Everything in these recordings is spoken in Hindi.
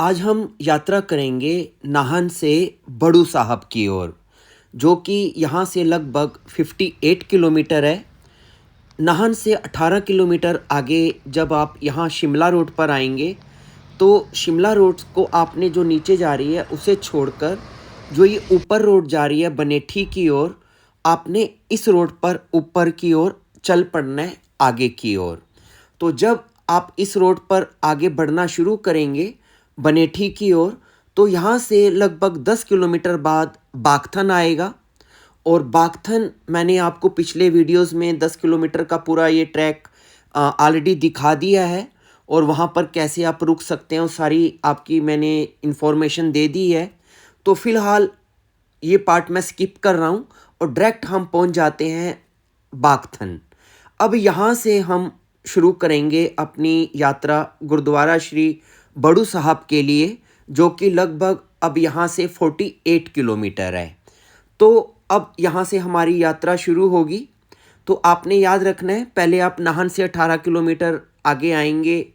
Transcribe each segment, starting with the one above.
आज हम यात्रा करेंगे नाहन से बड़ू साहब की ओर, जो कि यहाँ से लगभग 58 किलोमीटर है। नाहन से 18 किलोमीटर आगे जब आप यहाँ शिमला रोड पर आएंगे, तो शिमला रोड को आपने जो नीचे जा रही है उसे छोड़कर जो ये ऊपर रोड जा रही है बनेठी की ओर, आपने इस रोड पर ऊपर की ओर चल पड़ना है आगे की ओर। तो जब आप इस रोड पर आगे बढ़ना शुरू करेंगे बनेठी की ओर, तो यहाँ से लगभग 10 किलोमीटर बाद बागथन आएगा। और बागथन मैंने आपको पिछले वीडियोस में 10 किलोमीटर का पूरा ये ट्रैक ऑलरेडी दिखा दिया है, और वहाँ पर कैसे आप रुक सकते हैं वो सारी आपकी मैंने इन्फॉर्मेशन दे दी है। तो फ़िलहाल ये पार्ट मैं स्किप कर रहा हूँ और डायरेक्ट हम पहुँच जाते हैं बागथन। अब यहाँ से हम शुरू करेंगे अपनी यात्रा गुरुद्वारा श्री बड़ू साहब के लिए, जो कि लगभग अब यहाँ से 48 किलोमीटर है। तो अब यहाँ से हमारी यात्रा शुरू होगी। तो आपने याद रखना है, पहले आप नाहन से 18 किलोमीटर आगे आएंगे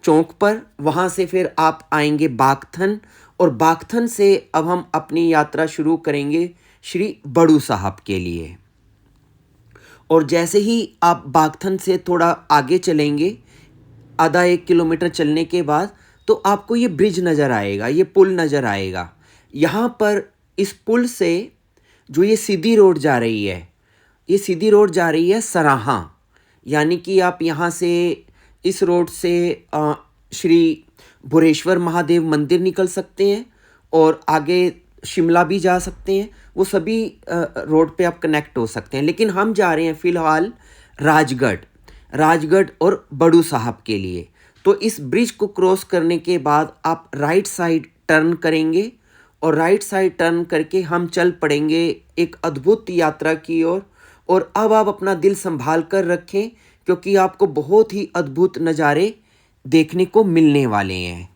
चौक पर, वहाँ से फिर आप आएंगे बागथन, और बागथन से अब हम अपनी यात्रा शुरू करेंगे श्री बड़ू साहब के लिए। और जैसे ही आप बागथन से थोड़ा आगे चलेंगे, आधा 1 किलोमीटर चलने के बाद, तो आपको ये ब्रिज नज़र आएगा, ये पुल नज़र आएगा। यहाँ पर इस पुल से जो ये सीधी रोड जा रही है, ये सीधी रोड जा रही है सराहां। यानी कि आप यहाँ से इस रोड से श्री भुरेश्वर महादेव मंदिर निकल सकते हैं और आगे शिमला भी जा सकते हैं। वो सभी रोड पे आप कनेक्ट हो सकते हैं, लेकिन हम जा रहे हैं फ़िलहाल राजगढ़ और बड़ू साहब के लिए। तो इस ब्रिज को क्रॉस करने के बाद आप राइट साइड टर्न करेंगे, और राइट साइड टर्न करके हम चल पड़ेंगे एक अद्भुत यात्रा की ओर। और अब आप अपना दिल संभाल कर रखें, क्योंकि आपको बहुत ही अद्भुत नज़ारे देखने को मिलने वाले हैं।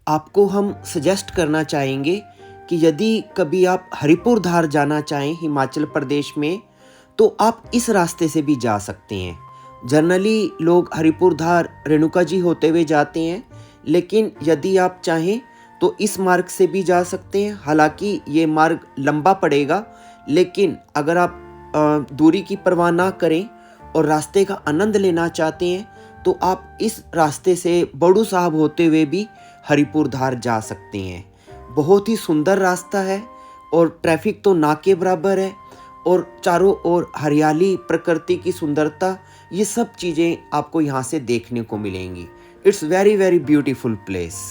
आपको हम सजेस्ट करना चाहेंगे कि यदि कभी आप हरिपुर धार जाना चाहें हिमाचल प्रदेश में, तो आप इस रास्ते से भी जा सकते हैं। जनरली लोग हरिपुर धार रेणुका जी होते हुए जाते हैं, लेकिन यदि आप चाहें तो इस मार्ग से भी जा सकते हैं। हालांकि ये मार्ग लंबा पड़ेगा, लेकिन अगर आप दूरी की परवाह ना करें और रास्ते का आनंद लेना चाहते हैं, तो आप इस रास्ते से बड़ू साहब होते हुए भी हरिपुर धार जा सकते हैं। बहुत ही सुंदर रास्ता है और ट्रैफिक तो ना के बराबर है, और चारों ओर हरियाली, प्रकृति की सुंदरता, ये सब चीज़ें आपको यहाँ से देखने को मिलेंगी। It's very very beautiful place.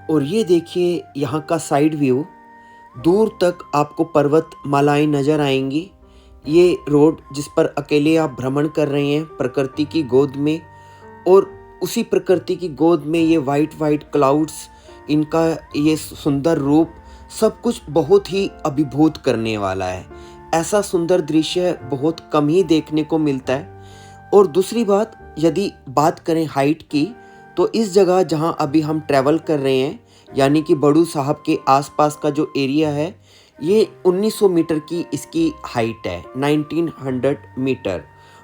और ये देखिए यहाँ का साइड व्यू, दूर तक आपको पर्वत मालाएं नज़र आएंगी। ये रोड जिस पर अकेले आप भ्रमण कर रहे हैं प्रकृति की गोद में, और उसी प्रकृति की गोद में ये वाइट वाइट क्लाउड्स, इनका ये सुंदर रूप, सब कुछ बहुत ही अभिभूत करने वाला है। ऐसा सुंदर दृश्य बहुत कम ही देखने को मिलता है। और दूसरी बात, यदि बात करें हाइट की, तो इस जगह जहां अभी हम ट्रैवल कर रहे हैं, यानी कि बड़ू साहब के आसपास का जो एरिया है, ये 1900 मीटर की इसकी हाइट है, 1900 मीटर,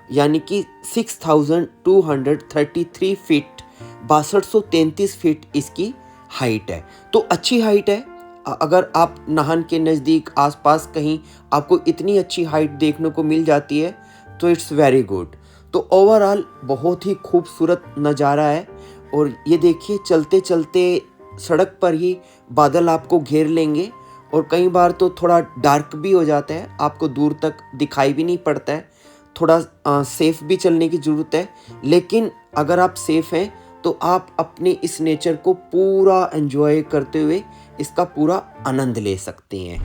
यानी कि 6233 फीट, 6233 फीट इसकी हाइट है। तो अच्छी हाइट है। अगर आप नाहन के नज़दीक आसपास कहीं आपको इतनी अच्छी हाइट देखने को मिल जाती है तो इट्स वेरी गुड। तो ओवरऑल बहुत ही खूबसूरत नज़ारा है। और ये देखिए, चलते चलते सड़क पर ही बादल आपको घेर लेंगे, और कई बार तो थोड़ा डार्क भी हो जाता है, आपको दूर तक दिखाई भी नहीं पड़ता है। थोड़ा सेफ भी चलने की ज़रूरत है, लेकिन अगर आप सेफ हैं तो आप अपने इस नेचर को पूरा एंजॉय करते हुए इसका पूरा आनंद ले सकते हैं।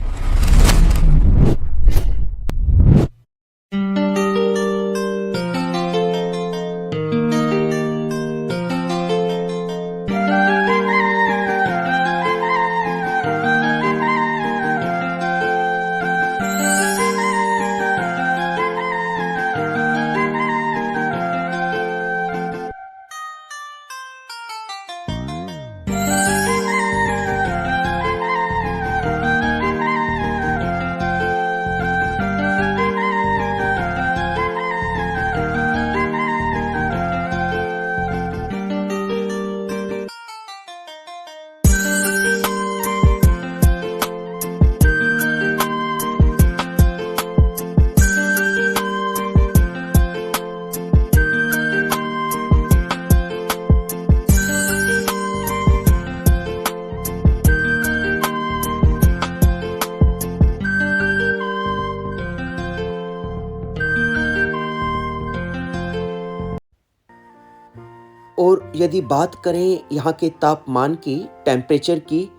और यदि बात करें यहाँ के तापमान की, टेम्परेचर की,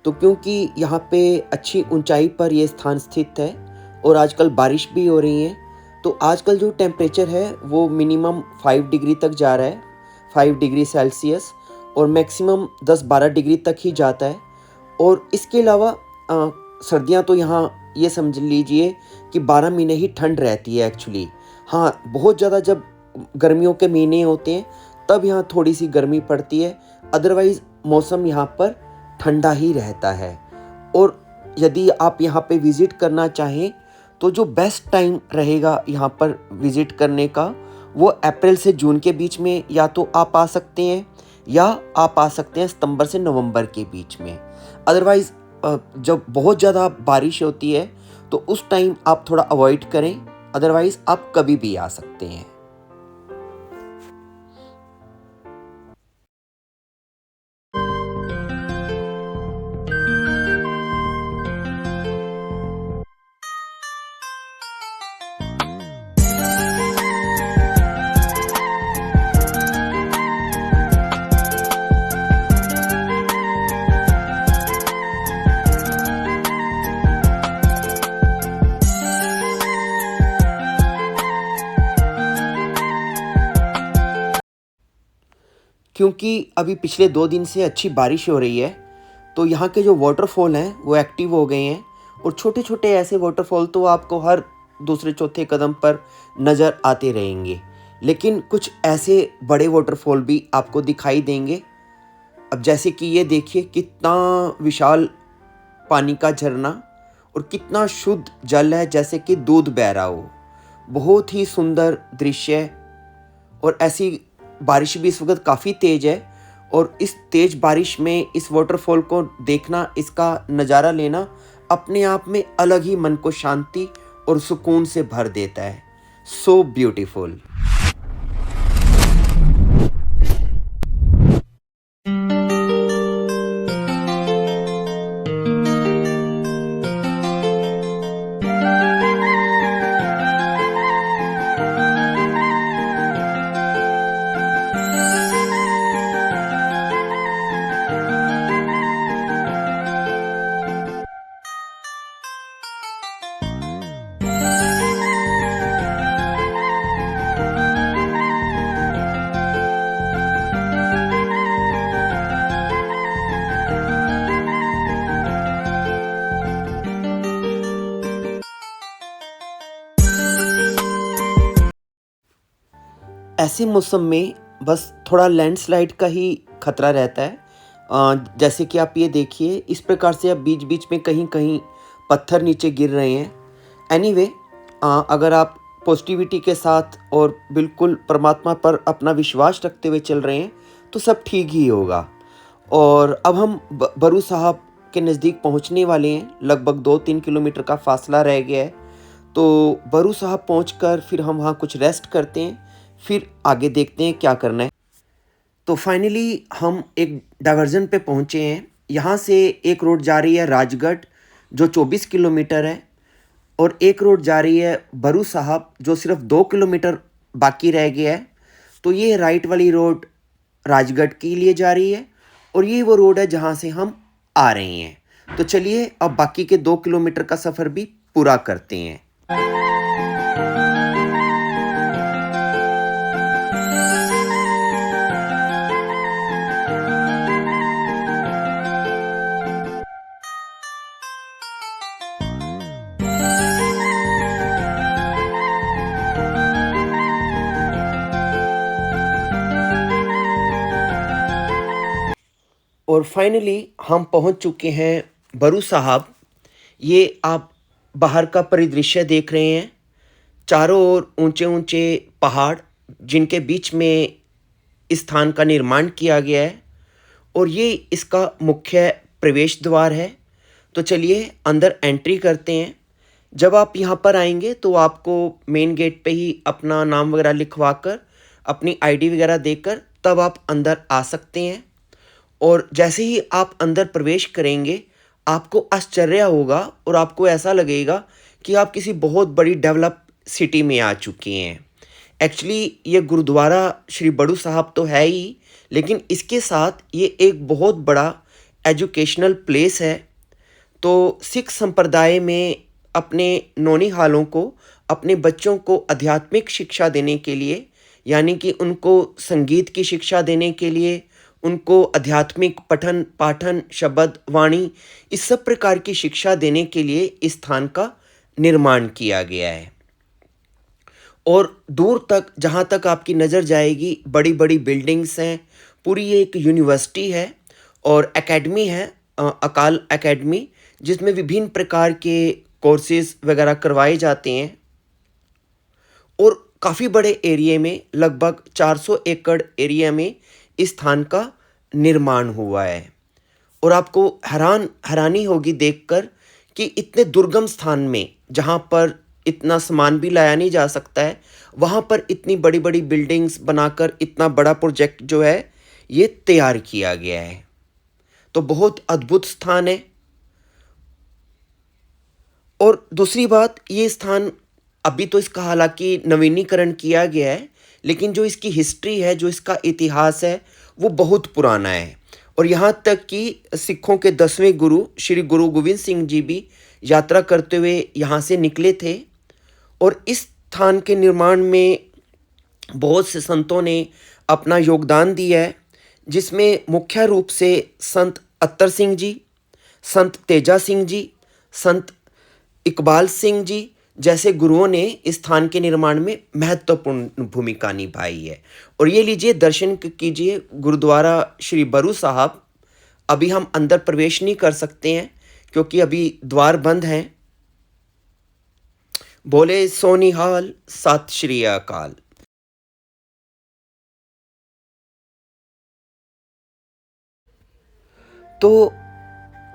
तो क्योंकि यहाँ पे अच्छी ऊंचाई पर ये स्थान स्थित है और आजकल बारिश भी हो रही है, तो आजकल जो टेम्परेचर है वो मिनिमम 5 डिग्री तक जा रहा है, 5 डिग्री सेल्सियस, और मैक्सिमम 10-12 डिग्री तक ही जाता है। और इसके अलावा सर्दियाँ तो यहाँ ये समझ लीजिए कि 12 महीने ही ठंड रहती है एक्चुअली। हाँ, बहुत ज़्यादा जब गर्मियों के महीने होते हैं तब यहाँ थोड़ी सी गर्मी पड़ती है, अदरवाइज़ मौसम यहाँ पर ठंडा ही रहता है। और यदि आप यहाँ पे विज़िट करना चाहें तो जो बेस्ट टाइम रहेगा यहाँ पर विज़िट करने का, वो अप्रैल से जून के बीच में या तो आप आ सकते हैं, या आप आ सकते हैं सितंबर से नवंबर के बीच में। अदरवाइज़ जब बहुत ज़्यादा बारिश होती है तो उस टाइम आप थोड़ा अवॉइड करें, अदरवाइज़ आप कभी भी आ सकते हैं। क्योंकि अभी पिछले 2 दिन से अच्छी बारिश हो रही है, तो यहाँ के जो वाटरफॉल हैं वो एक्टिव हो गए हैं। और छोटे छोटे ऐसे वाटरफॉल तो आपको हर दूसरे चौथे कदम पर नज़र आते रहेंगे, लेकिन कुछ ऐसे बड़े वाटरफॉल भी आपको दिखाई देंगे। अब जैसे कि ये देखिए, कितना विशाल पानी का झरना, और कितना शुद्ध जल है, जैसे कि दूध बह रहा हो। बहुत ही सुंदर दृश्य है। और ऐसी बारिश भी इस वक्त काफ़ी तेज़ है, और इस तेज़ बारिश में इस वाटरफॉल को देखना, इसका नज़ारा लेना अपने आप में अलग ही मन को शांति और सुकून से भर देता है। So beautiful. ऐसे मौसम में बस थोड़ा लैंडस्लाइड का ही खतरा रहता है। जैसे कि आप ये देखिए, इस प्रकार से अब बीच-बीच में कहीं-कहीं पत्थर नीचे गिर रहे हैं। एनीवे, अगर आप पॉजिटिविटी के साथ और बिल्कुल परमात्मा पर अपना विश्वास रखते हुए चल रहे हैं, तो सब ठीक ही होगा। और अब हम बरू साहब के नज़दीक पहुंचने वाले हैं। लगभग 2-3 किलोमीटर का फासला रह गया है। तो बरू साहब पहुंचकर फिर हम वहाँ कुछ रेस्ट करते हैं, फिर आगे देखते हैं क्या करना है। तो फाइनली हम एक डाइवर्जन पे पहुँचे हैं। यहाँ से एक रोड जा रही है राजगढ़, जो 24 किलोमीटर है, और एक रोड जा रही है बरू साहब, जो सिर्फ 2 किलोमीटर बाकी रह गया है। तो ये राइट वाली रोड राजगढ़ के लिए जा रही है, और ये वो रोड है जहाँ से हम आ रहे हैं। तो चलिए अब बाकी के 2 किलोमीटर का सफ़र भी पूरा करते हैं। और फाइनली हम पहुंच चुके हैं बरू साहब। ये आप बाहर का परिदृश्य देख रहे हैं। चारों ओर ऊंचे ऊंचे पहाड़, जिनके बीच में इस स्थान का निर्माण किया गया है, और ये इसका मुख्य प्रवेश द्वार है। तो चलिए अंदर एंट्री करते हैं। जब आप यहाँ पर आएंगे तो आपको मेन गेट पे ही अपना नाम वगैरह लिखवा कर, अपनी आईडी वगैरह देकर तब आप अंदर आ सकते हैं। और जैसे ही आप अंदर प्रवेश करेंगे, आपको आश्चर्य होगा और आपको ऐसा लगेगा कि आप किसी बहुत बड़ी डेवलप सिटी में आ चुके हैं। एक्चुअली ये गुरुद्वारा श्री बड़ू साहब तो है ही, लेकिन इसके साथ ये एक बहुत बड़ा एजुकेशनल प्लेस है। तो सिख संप्रदाय में अपने नौनिहालों को, अपने बच्चों को आध्यात्मिक शिक्षा देने के लिए, यानी कि उनको संगीत की शिक्षा देने के लिए, उनको आध्यात्मिक पठन पाठन शब्द वाणी, इस सब प्रकार की शिक्षा देने के लिए इस स्थान का निर्माण किया गया है। और दूर तक, जहाँ तक आपकी नज़र जाएगी, बड़ी बड़ी बिल्डिंग्स हैं। पूरी एक यूनिवर्सिटी है और एकेडमी है, अकाल एकेडमी, जिसमें विभिन्न प्रकार के कोर्सेज वगैरह करवाए जाते हैं। और काफ़ी बड़े एरिया में, लगभग 400 एकड़ एरिया में इस स्थान का निर्माण हुआ है। और आपको हैरानी होगी देखकर कि इतने दुर्गम स्थान में, जहाँ पर इतना सामान भी लाया नहीं जा सकता है, वहाँ पर इतनी बड़ी बड़ी बिल्डिंग्स बनाकर इतना बड़ा प्रोजेक्ट जो है ये तैयार किया गया है। तो बहुत अद्भुत स्थान है। और दूसरी बात, ये स्थान अभी तो इसका हालांकि नवीनीकरण किया गया है, लेकिन जो इसकी हिस्ट्री है, जो इसका इतिहास है, वो बहुत पुराना है। और यहाँ तक कि सिखों के 10वें गुरु श्री गुरु गोविंद सिंह जी भी यात्रा करते हुए यहाँ से निकले थे। और इस स्थान के निर्माण में बहुत से संतों ने अपना योगदान दिया है, जिसमें मुख्य रूप से संत अत्तर सिंह जी, संत तेजा सिंह जी, संत इकबाल सिंह जी जैसे गुरुओं ने इस स्थान के निर्माण में महत्वपूर्ण भूमिका निभाई है। और ये लीजिए, दर्शन कीजिए गुरुद्वारा श्री बरू साहब। अभी हम अंदर प्रवेश नहीं कर सकते हैं क्योंकि अभी द्वार बंद हैं। बोले सोनिहाल, सत श्री अकाल। तो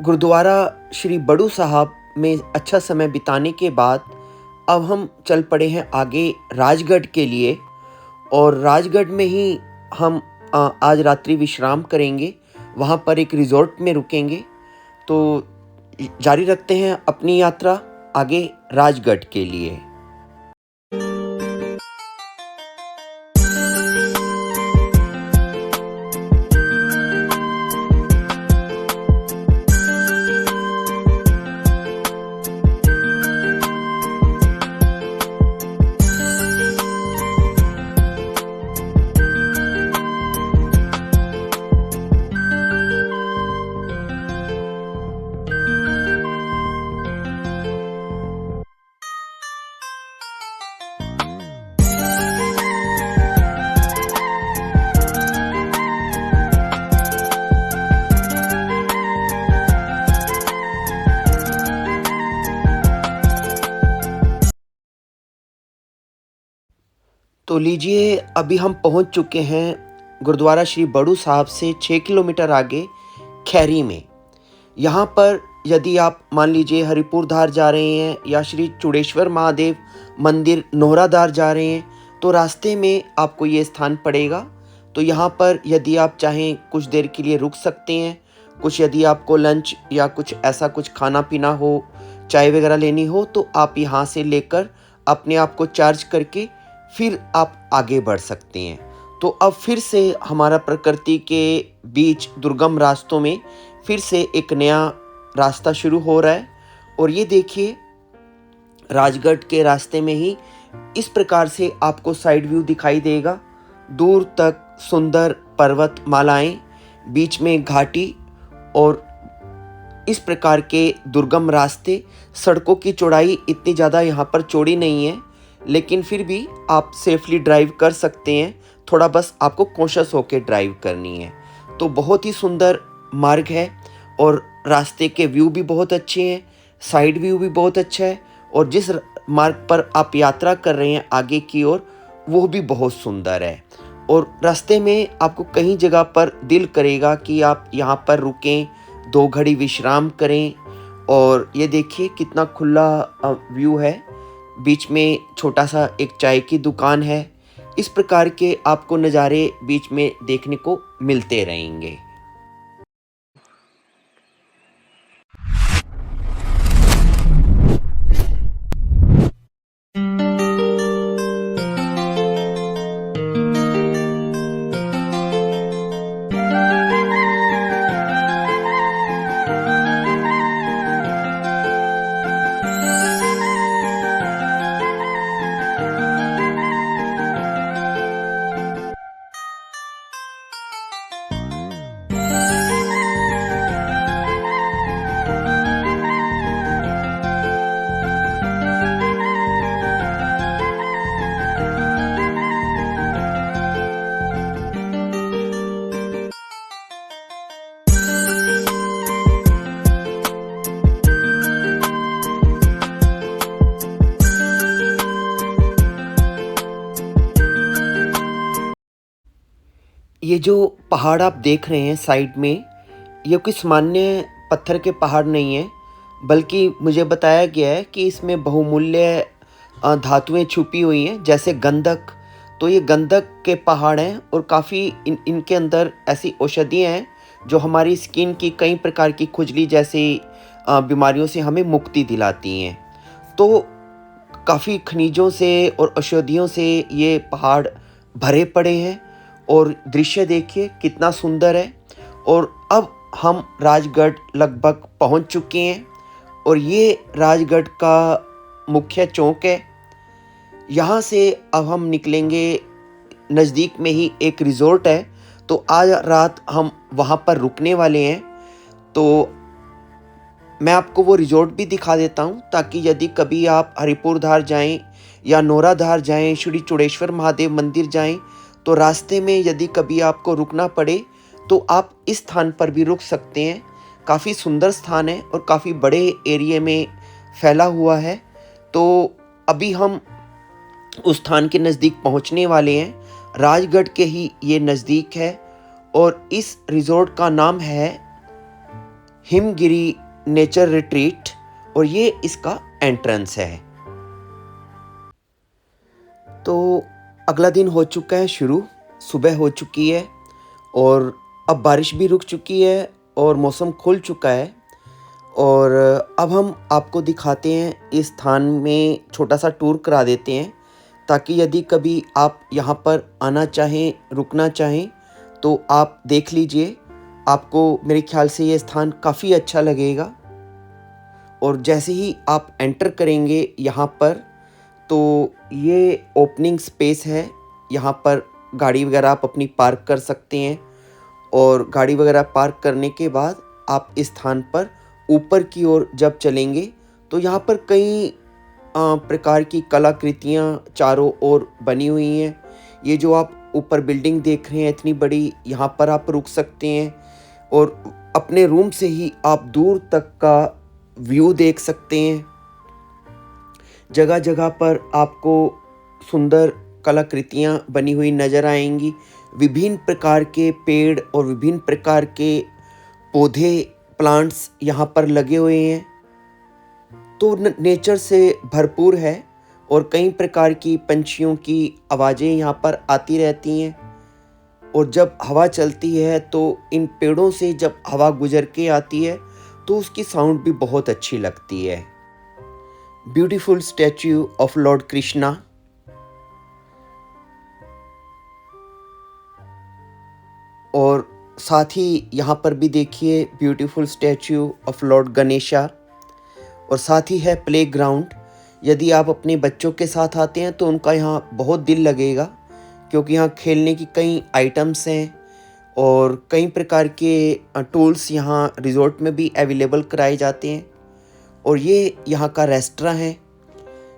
गुरुद्वारा श्री बड़ू साहब में अच्छा समय बिताने के बाद अब हम चल पड़े हैं आगे राजगढ़ के लिए। और राजगढ़ में ही हम आज रात्रि विश्राम करेंगे। वहाँ पर एक रिजॉर्ट में रुकेंगे। तो जारी रखते हैं अपनी यात्रा आगे राजगढ़ के लिए। तो लीजिए, अभी हम पहुंच चुके हैं गुरुद्वारा श्री बड़ू साहब से 6 किलोमीटर आगे खैरी में। यहाँ पर यदि आप मान लीजिए हरिपुर धार जा रहे हैं या श्री चूड़ेश्वर महादेव मंदिर नोहराधार जा रहे हैं, तो रास्ते में आपको ये स्थान पड़ेगा। तो यहाँ पर यदि आप चाहें कुछ देर के लिए रुक सकते हैं। कुछ यदि आपको लंच या कुछ ऐसा कुछ खाना पीना हो, चाय वगैरह लेनी हो, तो आप यहाँ से लेकर अपने आप को चार्ज करके फिर आप आगे बढ़ सकते हैं। तो अब फिर से हमारा प्रकृति के बीच दुर्गम रास्तों में फिर से एक नया रास्ता शुरू हो रहा है। और ये देखिए, राजगढ़ के रास्ते में ही इस प्रकार से आपको साइड व्यू दिखाई देगा। दूर तक सुंदर पर्वत मालाएं, बीच में घाटी और इस प्रकार के दुर्गम रास्ते। सड़कों की चौड़ाई इतनी ज़्यादा यहाँ पर चौड़ी नहीं है, लेकिन फिर भी आप सेफली ड्राइव कर सकते हैं। थोड़ा बस आपको कॉन्शियस होकर ड्राइव करनी है। तो बहुत ही सुंदर मार्ग है और रास्ते के व्यू भी बहुत अच्छे हैं, साइड व्यू भी बहुत अच्छा है। और जिस मार्ग पर आप यात्रा कर रहे हैं आगे की ओर, वो भी बहुत सुंदर है। और रास्ते में आपको कई जगह पर दिल करेगा कि आप यहाँ पर रुकें, 2 घड़ी विश्राम करें। और ये देखिए कितना खुला व्यू है। बीच में छोटा सा एक चाय की दुकान है। इस प्रकार के आपको नज़ारे बीच में देखने को मिलते रहेंगे। ये जो पहाड़ आप देख रहे हैं साइड में, ये कोई सामान्य पत्थर के पहाड़ नहीं है, बल्कि मुझे बताया गया है कि इसमें बहुमूल्य धातुएं छुपी हुई हैं, जैसे गंधक। तो ये गंधक के पहाड़ हैं और काफ़ी इनके अंदर ऐसी औषधियाँ हैं जो हमारी स्किन की कई प्रकार की खुजली जैसी बीमारियों से हमें मुक्ति दिलाती हैं। तो काफ़ी खनिजों से और औषधियों से ये पहाड़ भरे पड़े हैं। और दृश्य देखिए कितना सुंदर है। और अब हम राजगढ़ लगभग पहुंच चुके हैं और ये राजगढ़ का मुख्य चौक है। यहाँ से अब हम निकलेंगे। नज़दीक में ही एक रिज़ॉर्ट है, तो आज रात हम वहाँ पर रुकने वाले हैं। तो मैं आपको वो रिज़ॉर्ट भी दिखा देता हूँ, ताकि यदि कभी आप हरिपुर धार जाएं या नोहराधार जाएं, श्री चूड़ेश्वर महादेव मंदिर जाएं, तो रास्ते में यदि कभी आपको रुकना पड़े तो आप इस स्थान पर भी रुक सकते हैं। काफ़ी सुंदर स्थान है और काफ़ी बड़े एरिया में फैला हुआ है। तो अभी हम उस स्थान के नज़दीक पहुंचने वाले हैं। राजगढ़ के ही ये नज़दीक है और इस रिज़ॉर्ट का नाम है हिमगिरी नेचर रिट्रीट और ये इसका एंट्रेंस है। तो अगला दिन हो चुका है शुरू, सुबह हो चुकी है और अब बारिश भी रुक चुकी है और मौसम खुल चुका है। और अब हम आपको दिखाते हैं, इस स्थान में छोटा सा टूर करा देते हैं, ताकि यदि कभी आप यहाँ पर आना चाहें, रुकना चाहें, तो आप देख लीजिए। आपको मेरे ख्याल से ये स्थान काफ़ी अच्छा लगेगा। और जैसे ही आप एंटर करेंगे यहाँ पर, तो ये ओपनिंग स्पेस है। यहाँ पर गाड़ी वगैरह आप अपनी पार्क कर सकते हैं और गाड़ी वगैरह पार्क करने के बाद आप इस स्थान पर ऊपर की ओर जब चलेंगे, तो यहाँ पर कई प्रकार की कलाकृतियाँ चारों ओर बनी हुई हैं। ये जो आप ऊपर बिल्डिंग देख रहे हैं इतनी बड़ी, यहाँ पर आप रुक सकते हैं और अपने रूम से ही आप दूर तक का व्यू देख सकते हैं। जगह जगह पर आपको सुंदर कलाकृतियाँ बनी हुई नज़र आएंगी। विभिन्न प्रकार के पेड़ और विभिन्न प्रकार के पौधे, प्लांट्स यहाँ पर लगे हुए हैं। तो नेचर से भरपूर है और कई प्रकार की पंछियों की आवाज़ें यहाँ पर आती रहती हैं। और जब हवा चलती है तो इन पेड़ों से जब हवा गुजर के आती है तो उसकी साउंड भी बहुत अच्छी लगती है। Beautiful statue of Lord Krishna. और साथ ही यहाँ पर भी देखिए beautiful statue of Lord Ganesha. और साथ ही है प्लेग्राउंड। यदि आप अपने बच्चों के साथ आते हैं तो उनका यहाँ बहुत दिल लगेगा, क्योंकि यहाँ खेलने की कई आइटम्स हैं और कई प्रकार के टूल्स यहाँ रिज़ॉर्ट में भी अवेलेबल कराए जाते हैं। और ये यहाँ का रेस्टोरेंट है,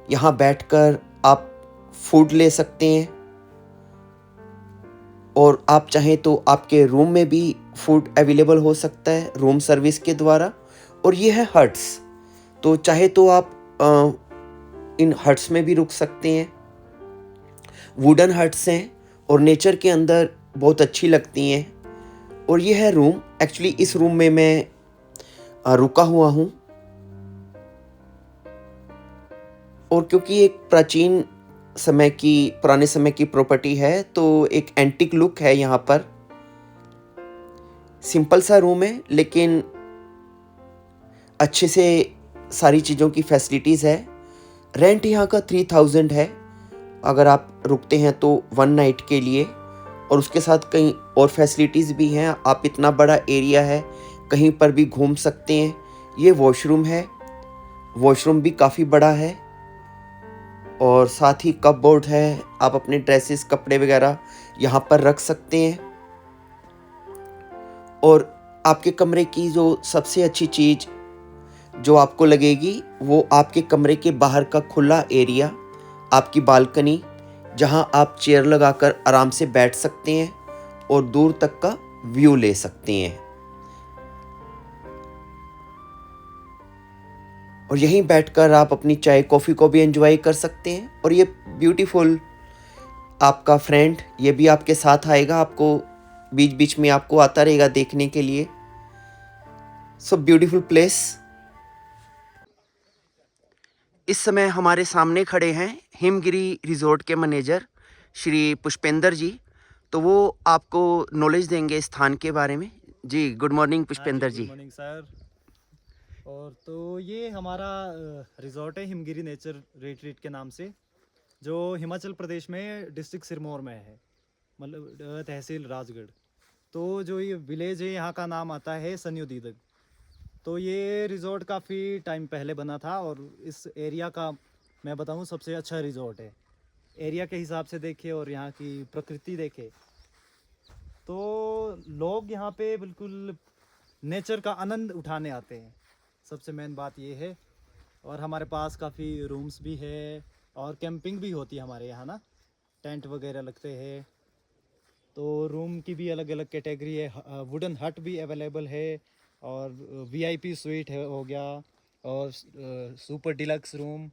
यहाँ बैठकर आप फूड ले सकते हैं और आप चाहें तो आपके रूम में भी फूड अवेलेबल हो सकता है रूम सर्विस के द्वारा। और ये है हट्स, तो चाहे तो आप इन हट्स में भी रुक सकते हैं। वुडन हट्स हैं और नेचर के अंदर बहुत अच्छी लगती हैं। और ये है रूम। एक्चुअली इस रूम में मैं रुका हुआ हूँ, और क्योंकि एक पुराने समय की प्रॉपर्टी है तो एक एंटीक लुक है यहाँ पर। सिंपल सा रूम है लेकिन अच्छे से सारी चीज़ों की फैसिलिटीज़ है। रेंट यहाँ का 3000 है अगर आप रुकते हैं तो 1 नाइट के लिए, और उसके साथ कई और फैसिलिटीज़ भी हैं। आप इतना बड़ा एरिया है, कहीं पर भी घूम सकते हैं। ये वॉशरूम है, वॉशरूम भी काफ़ी बड़ा है। और साथ ही कपबोर्ड है, आप अपने ड्रेसेस, कपड़े वगैरह यहाँ पर रख सकते हैं। और आपके कमरे की जो सबसे अच्छी चीज़ जो आपको लगेगी वो आपके कमरे के बाहर का खुला एरिया, आपकी बालकनी, जहाँ आप चेयर लगाकर आराम से बैठ सकते हैं और दूर तक का व्यू ले सकते हैं। और यहीं बैठकर आप अपनी चाय कॉफ़ी को भी एंजॉय कर सकते हैं। और ये ब्यूटीफुल आपका फ्रेंड ये भी आपके साथ आएगा, आपको बीच बीच में आपको आता रहेगा देखने के लिए। So beautiful place. इस समय हमारे सामने खड़े हैं हिमगिरी रिजॉर्ट के मैनेजर श्री पुष्पेंद्र जी, तो वो आपको नॉलेज देंगे इस स्थान के बारे में। जी good morning Pushpendra ji. Good morning sir. और तो ये हमारा रिजॉर्ट है हिमगिरी नेचर रिट्रीट के नाम से, जो हिमाचल प्रदेश में डिस्ट्रिक्ट सिरमौर में है, मतलब तहसील राजगढ़। तो जो ये विलेज है यहाँ का नाम आता है सन्युदीदक। तो ये रिज़ॉर्ट काफ़ी टाइम पहले बना था और इस एरिया का मैं बताऊँ सबसे अच्छा रिज़ॉर्ट है। एरिया के हिसाब से देखे और यहाँ की प्रकृति देखे तो लोग यहाँ पे बिल्कुल नेचर का आनंद उठाने आते हैं, सबसे मेन बात ये है। और हमारे पास काफ़ी रूम्स भी है और कैंपिंग भी होती है हमारे यहाँ ना, टेंट वगैरह लगते हैं। तो रूम की भी अलग अलग कैटेगरी है, वुडन हट भी अवेलेबल है और वीआईपी स्वीट है हो गया, और सुपर डिलक्स रूम,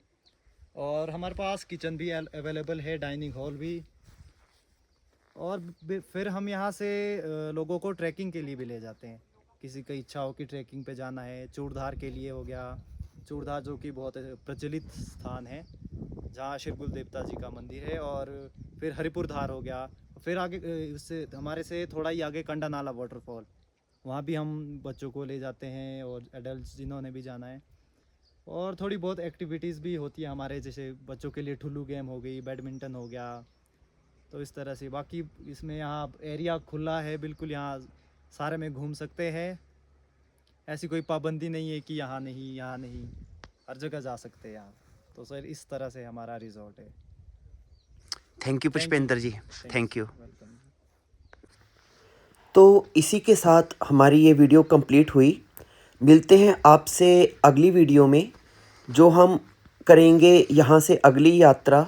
और हमारे पास किचन भी अवेलेबल है, डाइनिंग हॉल भी। और फिर हम यहाँ से लोगों को ट्रैकिंग के लिए भी ले जाते हैं। किसी की इच्छा हो कि ट्रैकिंग पे जाना है, चूड़धार के लिए हो गया, चूड़धार जो कि बहुत प्रचलित स्थान है जहाँ शिरकुल देवता जी का मंदिर है। और फिर हरिपुर धार हो गया, फिर आगे उससे हमारे से थोड़ा ही आगे कंडा नाला वाटरफॉल, वहाँ भी हम बच्चों को ले जाते हैं और एडल्ट जिन्होंने भी जाना है। और थोड़ी बहुत एक्टिविटीज़ भी होती है हमारे, जैसे बच्चों के लिए ठुल्लू गेम हो गई, बैडमिंटन हो गया, तो इस तरह से। बाकी इसमें यहाँ एरिया खुला है बिल्कुल, यहाँ सारे में घूम सकते हैं, ऐसी कोई पाबंदी नहीं है कि यहाँ नहीं, हर जगह जा सकते हैं यहाँ। तो सर इस तरह से हमारा रिजॉर्ट है। Thank you Pushpendra ji, thank you. Welcome. तो इसी के साथ हमारी ये वीडियो कंप्लीट हुई। मिलते हैं आपसे अगली वीडियो में, जो हम करेंगे यहाँ से अगली यात्रा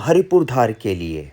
हरिपुर धार के लिए।